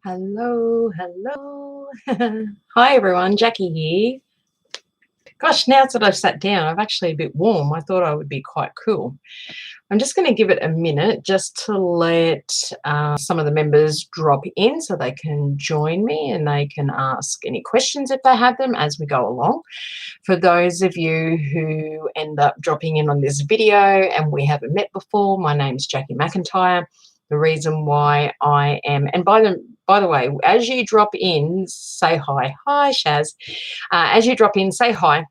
Hello, hello. Hi everyone, Jackie here. Gosh, now that I've sat down, I'm actually a bit warm. I thought I would be quite cool. I'm just going to give it a minute just to let some of the members drop in so they can join me and they can ask any questions if they have them as we go along. For those of you who end up dropping in on this video and we haven't met before, my name's Jacquie McIntyre. The reason why I am, and by the way, as you drop in, say hi. Hi, Shaz. As you drop in, say hi.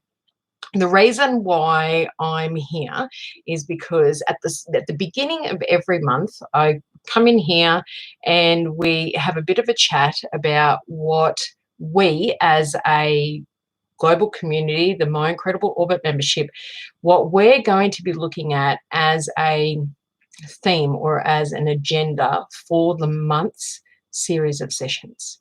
The reason why I'm here is because at the beginning of every month, I come in here and we have a bit of a chat about what we as a global community, the My Incredible Orbit membership, what we're going to be looking at as a theme or as an agenda for the month's series of sessions.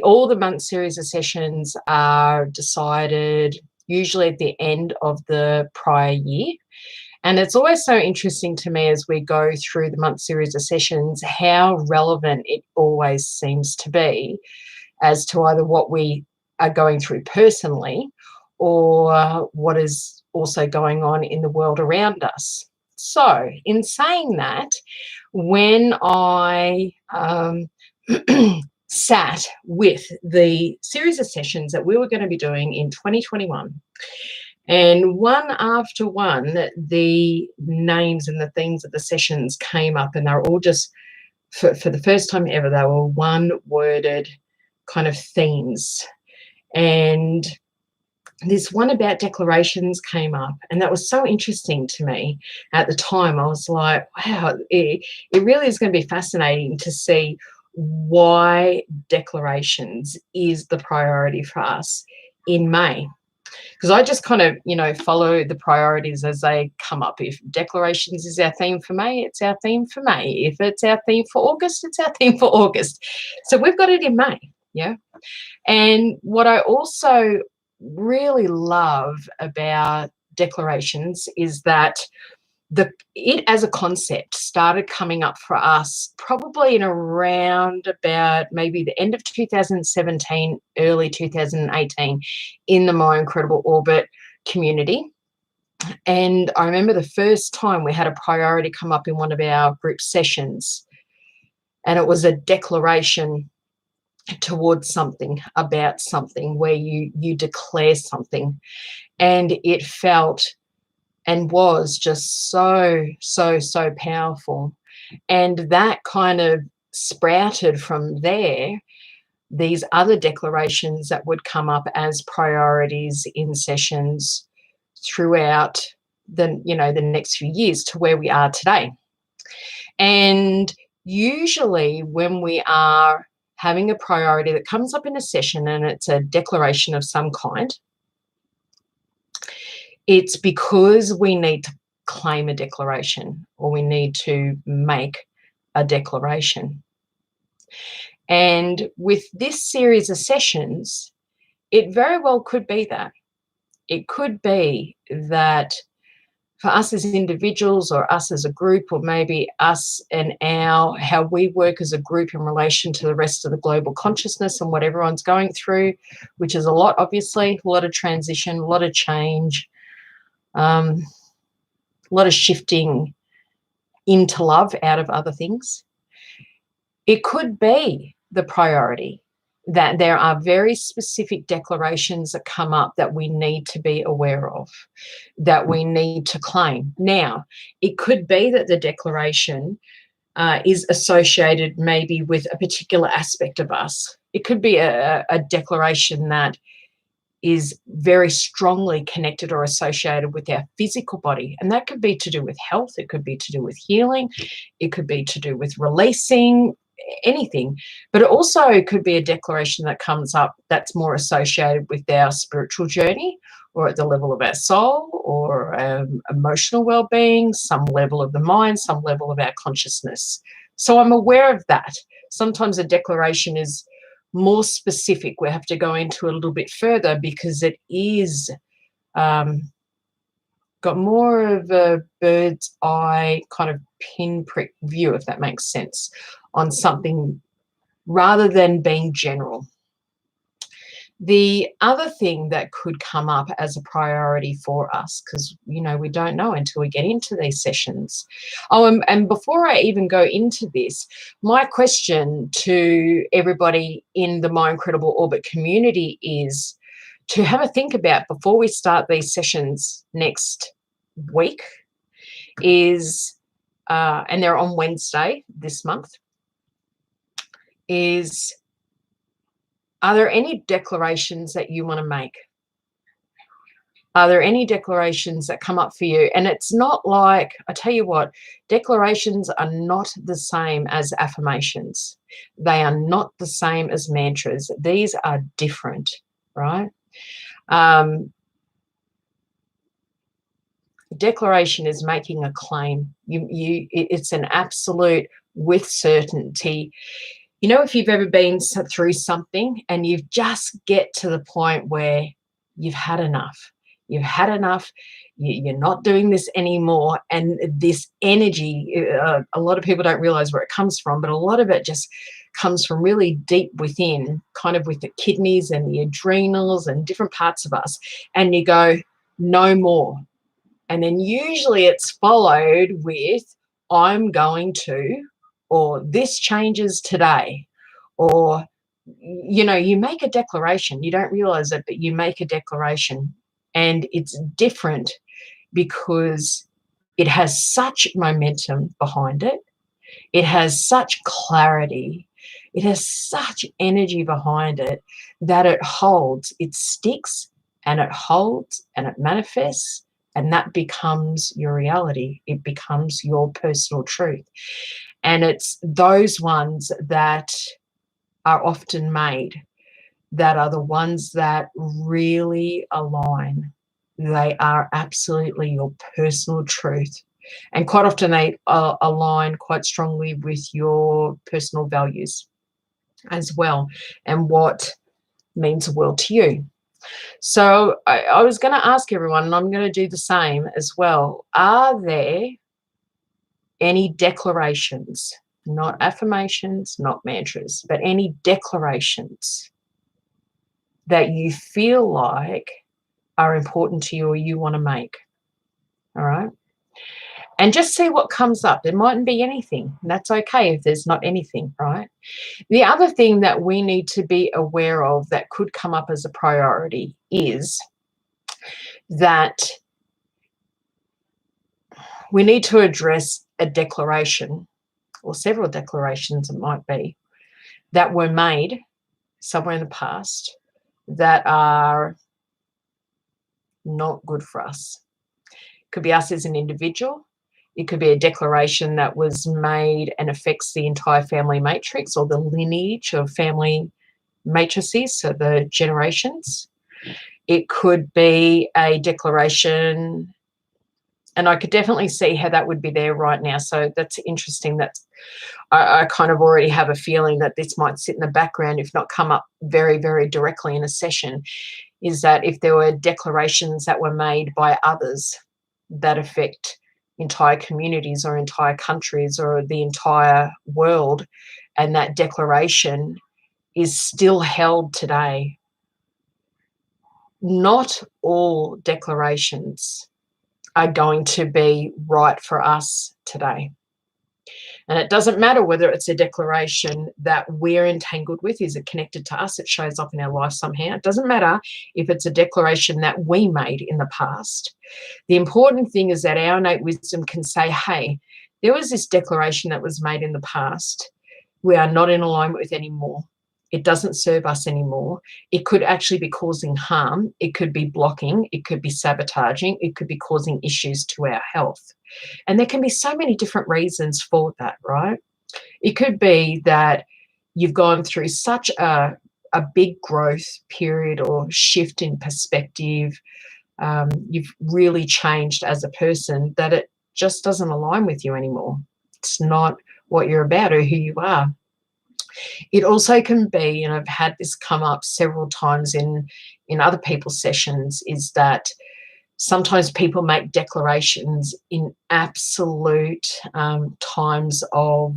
All the month series of sessions are decided usually at the end of the prior year. And it's always so interesting to me as we go through the month series of sessions, how relevant it always seems to be as to either what we are going through personally or what is also going on in the world around us. So in saying that, when I sat with the series of sessions that we were going to be doing in 2021, and one after one, the names and the themes of the sessions came up, and they were all just, for the first time ever, they were one-worded kind of themes. And this one about declarations came up, and that was so interesting to me at the time. I was like, wow, it really is going to be fascinating to see why declarations is the priority for us in May. Because I just kind of, follow the priorities as they come up. If declarations is our theme for May, it's our theme for May. If it's our theme for August, it's our theme for August. So we've got it in May, yeah? And what I also really love about declarations is that it as a concept started coming up for us probably in around about maybe the end of 2017, early 2018 in the My Incredible Orbit community. And I remember the first time we had a priority come up in one of our group sessions, and it was a declaration towards something, about something, where you declare something, and it felt and was just so powerful. And that kind of sprouted from there these other declarations that would come up as priorities in sessions throughout the next few years to where we are today. And usually when we are having a priority that comes up in a session and it's a declaration of some kind, it's because we need to claim a declaration or we need to make a declaration. And with this series of sessions, it very well could be that. It could be that for us as individuals or us as a group, or maybe us and how we work as a group in relation to the rest of the global consciousness and what everyone's going through, which is a lot, obviously, a lot of transition, a lot of change, a lot of shifting into love out of other things. It could be the priority that there are very specific declarations that come up that we need to be aware of, that we need to claim. Now, it could be that the declaration is associated maybe with a particular aspect of us. It could be a declaration that is very strongly connected or associated with our physical body. And that could be to do with health. It could be to do with healing. It could be to do with releasing, anything. But it also could be a declaration that comes up that's more associated with our spiritual journey, or at the level of our soul, or emotional well-being, some level of the mind, some level of our consciousness. So I'm aware of that. Sometimes a declaration is more specific. We have to go into a little bit further because it is got more of a bird's eye kind of pinprick view, if that makes sense, on something rather than being general. The other thing that could come up as a priority for us, because, you know, we don't know until we get into these sessions. Oh, and before I even go into this, my question to everybody in the My Incredible Orbit community is to have a think about before we start these sessions next week is, and they're on Wednesday this month, is, are there any declarations that you want to make? Are there any declarations that come up for you? And it's not like, I tell you what, declarations are not the same as affirmations. They are not the same as mantras. These are different, right? Declaration is making a claim. It's an absolute with certainty. You know, if you've ever been through something and you just get to the point where you've had enough, you're not doing this anymore, and this energy, a lot of people don't realize where it comes from, but a lot of it just comes from really deep within, kind of with the kidneys and the adrenals and different parts of us, and you go, no more. And then usually it's followed with, I'm going to, or this changes today, or, you know, you make a declaration. You don't realize it, but you make a declaration. And it's different because it has such momentum behind it. It has such clarity. It has such energy behind it that it holds, it sticks, and it holds, and it manifests, and that becomes your reality. It becomes your personal truth. And it's those ones that are often made that are the ones that really align. They are absolutely your personal truth. And quite often they align quite strongly with your personal values as well, and what means the world to you. So I was going to ask everyone, and I'm going to do the same as well. Are there any declarations, not affirmations, not mantras, but any declarations that you feel like are important to you or you want to make? All right. And just see what comes up. There mightn't be anything. That's okay if there's not anything, right? The other thing that we need to be aware of that could come up as a priority is that we need to address a declaration, or several declarations it might be, that were made somewhere in the past that are not good for us. It could be us as an individual. It could be a declaration that was made and affects the entire family matrix or the lineage of family matrices, so the generations. It could be a declaration, and I could definitely see how that would be there right now. So that's interesting. That's I kind of already have a feeling that this might sit in the background, if not come up very, very directly in a session, is that if there were declarations that were made by others that affect entire communities or entire countries or the entire world, and that declaration is still held today. Not all declarations are going to be right for us today. And it doesn't matter whether it's a declaration that we're entangled with. Is it connected to us? It shows up in our life somehow. It doesn't matter if it's a declaration that we made in the past. The important thing is that our innate wisdom can say, hey, there was this declaration that was made in the past. We are not in alignment with anymore. It doesn't serve us anymore. It could actually be causing harm. It could be blocking. It could be sabotaging. It could be causing issues to our health. And there can be so many different reasons for that, right? It could be that you've gone through such a big growth period or shift in perspective. You've really changed as a person that it just doesn't align with you anymore. It's not what you're about or who you are. It also can be, and I've had this come up several times in other people's sessions, is that sometimes people make declarations in absolute times of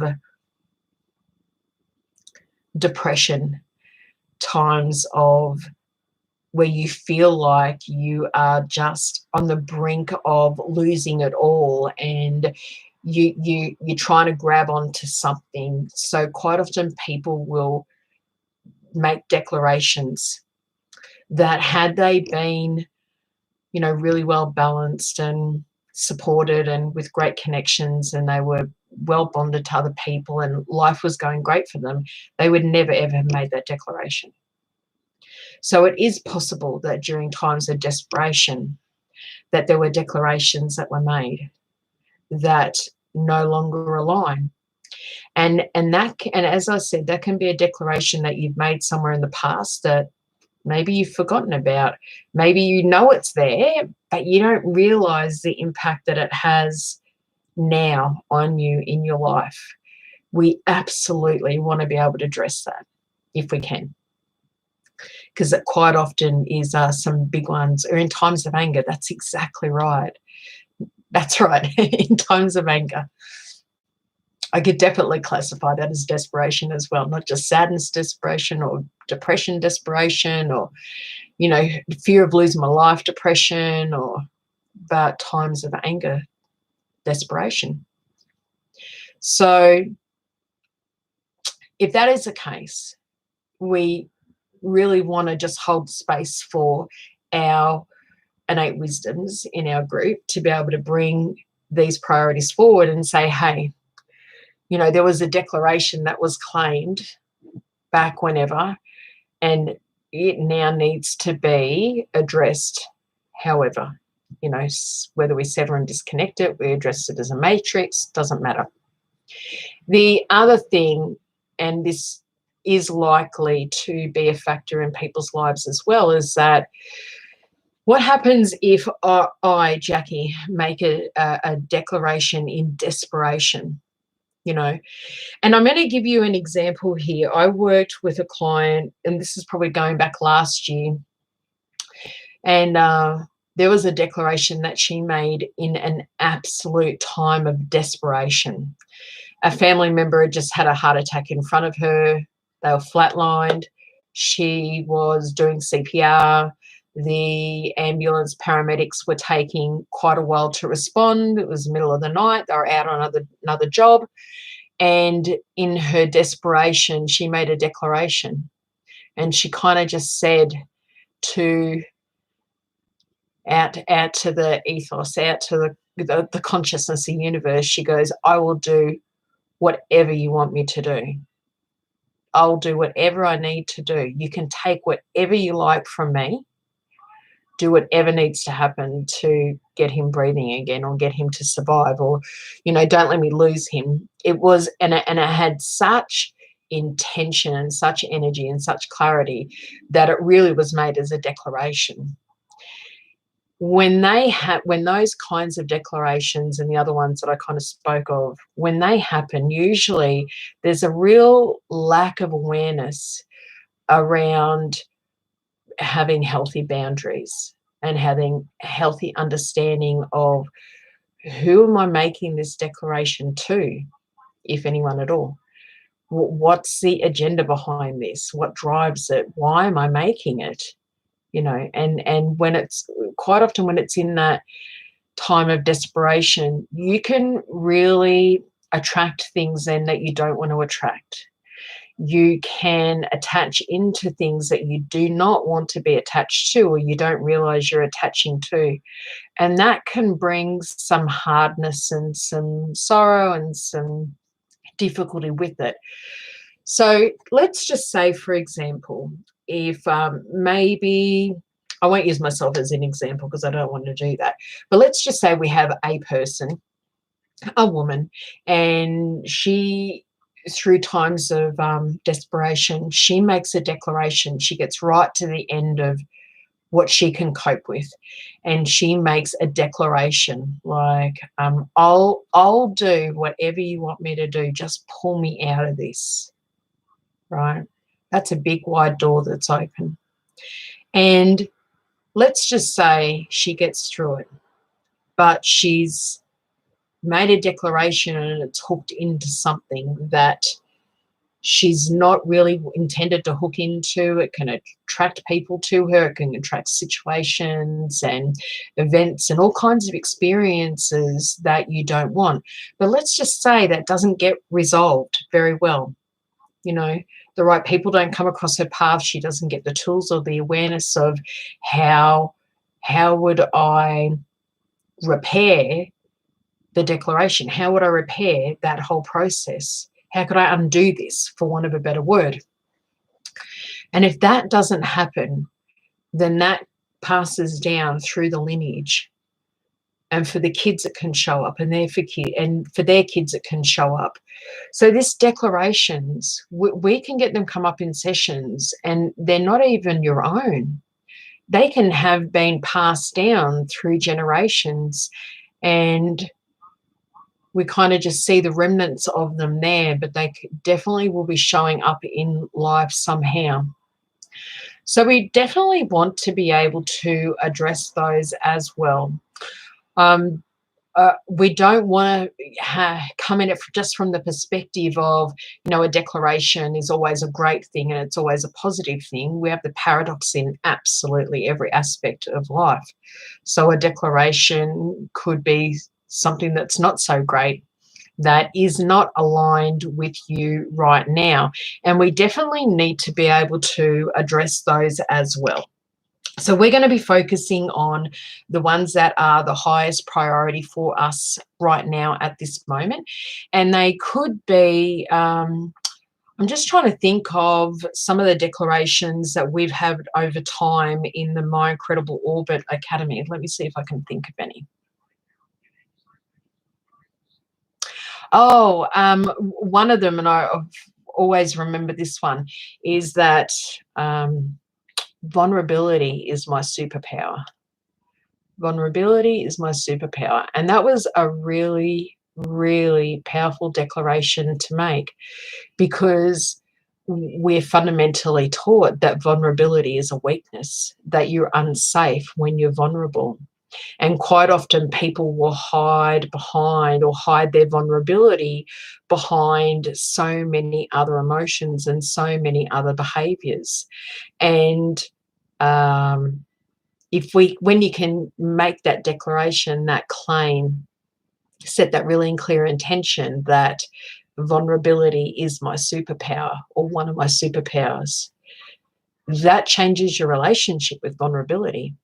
depression, times of where you feel like you are just on the brink of losing it all, and you're trying to grab onto something. So quite often people will make declarations that, had they been, you know, really well balanced and supported and with great connections, and they were well bonded to other people and life was going great for them, they would never ever have made that declaration. So it is possible that during times of desperation that there were declarations that were made that no longer align. And as I said, that can be a declaration that you've made somewhere in the past that maybe you've forgotten about. Maybe you know it's there, but you don't realize the impact that it has now on you in your life. We absolutely want to be able to address that if we can, because it quite often is some big ones. Or in times of anger, that's exactly right. That's right. In times of anger, I could definitely classify that as desperation as well, not just sadness desperation or depression desperation, or, you know, fear of losing my life depression, or but times of anger desperation. So if that is the case, we really want to just hold space for our innate wisdoms in our group to be able to bring these priorities forward and say, hey, you know, there was a declaration that was claimed back whenever, and it now needs to be addressed. However, you know, whether we sever and disconnect it, we address it as a matrix, doesn't matter. The other thing, and this is likely to be a factor in people's lives as well, is that what happens if I, Jackie, make a declaration in desperation, you know? And I'm going to give you an example here. I worked with a client, and this is probably going back last year, and there was a declaration that she made in an absolute time of desperation. A family member had just had a heart attack in front of her. They were flatlined. She was doing CPR. The ambulance paramedics were taking quite a while to respond. It was the middle of the night. They were out on another job. And in her desperation, she made a declaration. And she kind of just said out to the ethos, out to the consciousness, the universe, she goes, I will do whatever you want me to do. I'll do whatever I need to do. You can take whatever you like from me. Do whatever needs to happen to get him breathing again, or get him to survive, or, you know, don't let me lose him. It was, and it had such intention and such energy and such clarity that it really was made as a declaration. When those kinds of declarations, and the other ones that I kind of spoke of, when they happen, usually there's a real lack of awareness around having healthy boundaries and having healthy understanding of who am I making this declaration to, if anyone at all. What's the agenda behind this? What drives it? Why am I making it? You know, and when it's quite often when it's in that time of desperation, you can really attract things then that you don't want to attract. You can attach into things that you do not want to be attached to, or you don't realize you're attaching to. And that can bring some hardness and some sorrow and some difficulty with it. So let's just say, for example, if maybe, I won't use myself as an example because I don't want to do that, but let's just say we have a person, a woman, and she, through times of desperation, she makes a declaration. She gets right to the end of what she can cope with, and she makes a declaration like, I'll do whatever you want me to do, just pull me out of this. Right? That's a big wide door that's open. And let's just say she gets through it, but she's made a declaration and it's hooked into something that she's not really intended to hook into. It can attract people to her. It can attract situations and events and all kinds of experiences that you don't want. But let's just say that doesn't get resolved very well. You know, the right people don't come across her path. She doesn't get the tools or the awareness of how would I repair the declaration? How would I repair that whole process? How could I undo this, for want of a better word? And if that doesn't happen, then that passes down through the lineage. And for the kids, it can show up, and for their kids, it can show up. So this declarations, we can get them come up in sessions, and they're not even your own. They can have been passed down through generations, and we kind of just see the remnants of them there, but they definitely will be showing up in life somehow. So we definitely want to be able to address those as well. We don't want to come in it just from the perspective of, you know, a declaration is always a great thing and it's always a positive thing. We have the paradox in absolutely every aspect of life. So a declaration could be something that's not so great, that is not aligned with you right now. And we definitely need to be able to address those as well. So we're going to be focusing on the ones that are the highest priority for us right now at this moment. And they could be, I'm just trying to think of some of the declarations that we've had over time in the My Incredible Orbit Academy. Let me see if I can think of any. Oh, one of them, and I've always remembered this one, is that vulnerability is my superpower. Vulnerability is my superpower. And that was a really, really powerful declaration to make, because we're fundamentally taught that vulnerability is a weakness, that you're unsafe when you're vulnerable. And quite often people will hide behind, or hide their vulnerability behind, so many other emotions and so many other behaviors. And when you can make that declaration, that claim, set that really clear intention that vulnerability is my superpower, or one of my superpowers, that changes your relationship with vulnerability.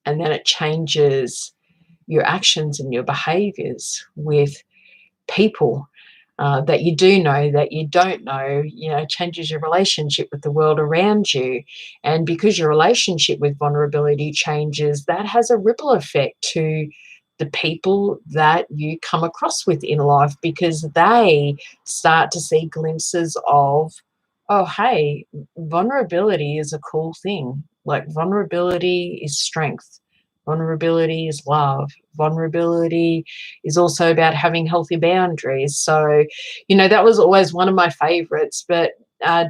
And then it changes your actions and your behaviors with people that you do know, that you don't know. You know, changes your relationship with the world around you. And because your relationship with vulnerability changes, that has a ripple effect to the people that you come across with in life, because they start to see glimpses of, oh, hey, vulnerability is a cool thing. Like, vulnerability is strength. Vulnerability is love. Vulnerability is also about having healthy boundaries. So, you know, that was always one of my favorites. But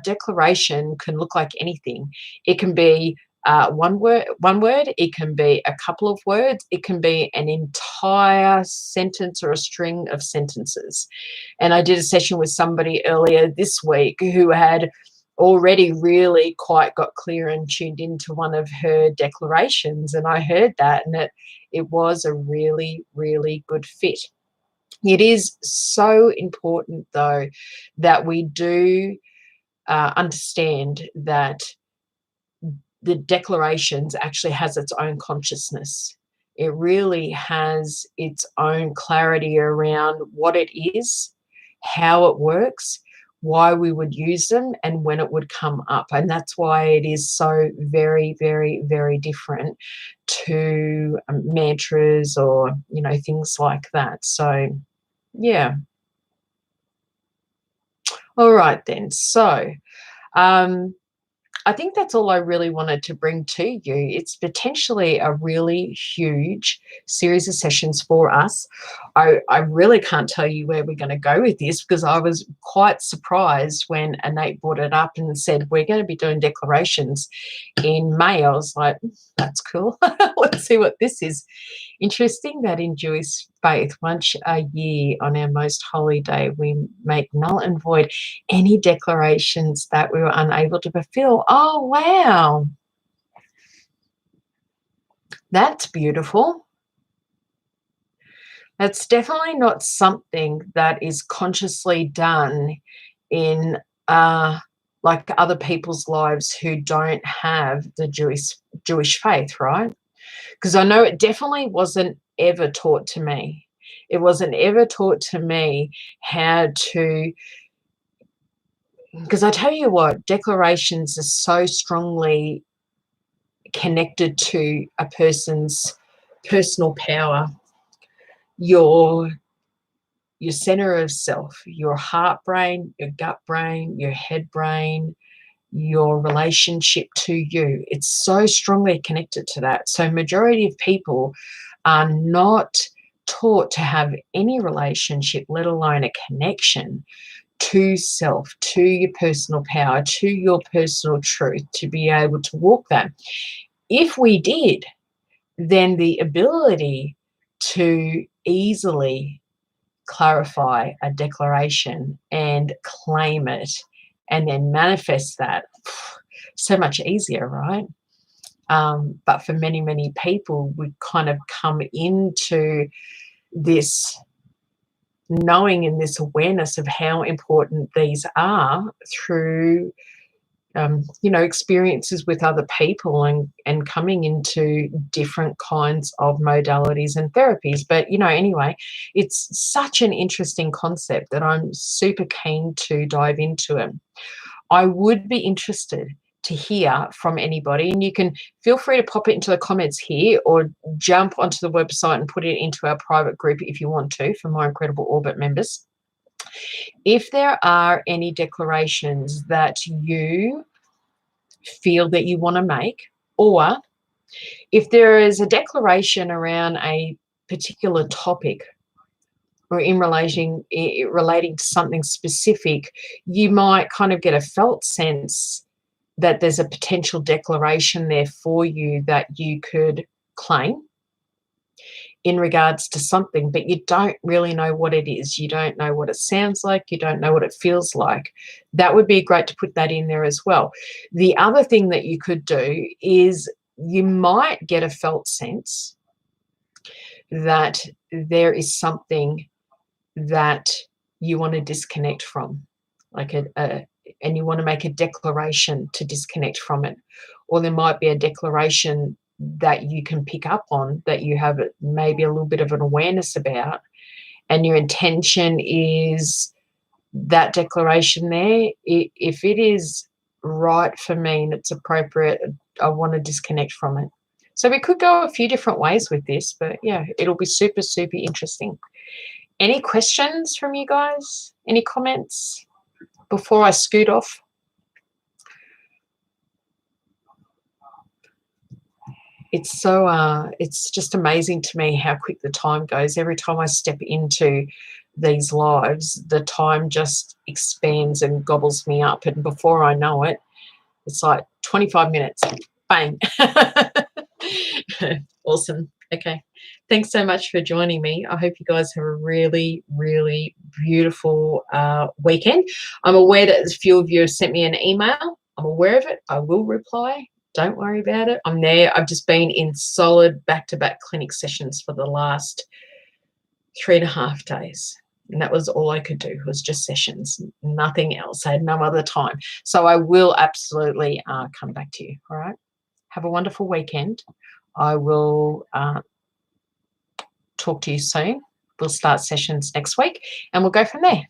declaration can look like anything. It can be one word. It can be a couple of words. It can be an entire sentence or a string of sentences. And I did a session with somebody earlier this week who had already really quite got clear and tuned into one of her declarations, and I heard that, and it was a really, really good fit. It is so important, though, that we do understand that the declarations actually has its own consciousness. It really has its own clarity around what it is, how it works, why we would use them, and when it would come up. And that's why it is so very, very, very different to mantras, or, you know, things like that. So, yeah. All right then. So, I think that's all I really wanted to bring to you. It's potentially a really huge series of sessions for us. I really can't tell you where we're going to go with this, because I was quite surprised when Annette brought it up and said, we're going to be doing declarations in May. I was like, that's cool. Let's see what this is. Interesting, that induced faith, once a year on our most holy day, we make null and void any declarations that we were unable to fulfill. Oh, wow. That's beautiful. That's definitely not something that is consciously done in like other people's lives who don't have the Jewish faith, right? Because I know it definitely wasn't ever taught to me. It wasn't ever taught to me how to, because I tell you what, declarations are so strongly connected to a person's personal power, your center of self, your heart brain, your gut brain, your head brain, your relationship to you. It's so strongly connected to that. So majority of people are not taught to have any relationship, let alone a connection to self, to your personal power, to your personal truth, to be able to walk that. If we did, then the ability to easily clarify a declaration and claim it and then manifest that, so much easier, right? But for many, many people, we kind of come into this knowing and this awareness of how important these are through experiences with other people and coming into different kinds of modalities and therapies. But, anyway, it's such an interesting concept that I'm super keen to dive into it. I would be interested to hear from anybody, and you can feel free to pop it into the comments here or jump onto the website and put it into our private group if you want to, for my Incredible Orbit members. If there are any declarations that you feel that you want to make, or if there is a declaration around a particular topic or relating to something specific, you might kind of get a felt sense that there's a potential declaration there for you that you could claim in regards to something, but you don't really know what it is. You don't know what it sounds like. You don't know what it feels like. That would be great to put that in there as well. The other thing that you could do is you might get a felt sense that there is something that you want to disconnect from, like and you want to make a declaration to disconnect from it. Or there might be a declaration that you can pick up on that you have maybe a little bit of an awareness about, and your intention is that declaration there, if it is right for me and it's appropriate, I want to disconnect from it. So we could go a few different ways with this, but yeah, it'll be super, super interesting. Any questions from you guys? Any comments before I scoot off? It's so it's just amazing to me how quick the time goes. Every time I step into these lives, the time just expands and gobbles me up, and before I know it, it's like 25 minutes. Bang. Awesome. Okay. Thanks so much for joining me. I hope you guys have a really, really beautiful weekend. I'm aware that a few of you have sent me an email. I'm aware of it. I will reply. Don't worry about it. I'm there. I've just been in solid back-to-back clinic sessions for the last 3.5 days. And that was all I could do, was just sessions, nothing else. I had no other time. So I will absolutely come back to you. All right. Have a wonderful weekend. I will talk to you soon. We'll start sessions next week and we'll go from there.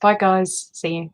Bye, guys. See you.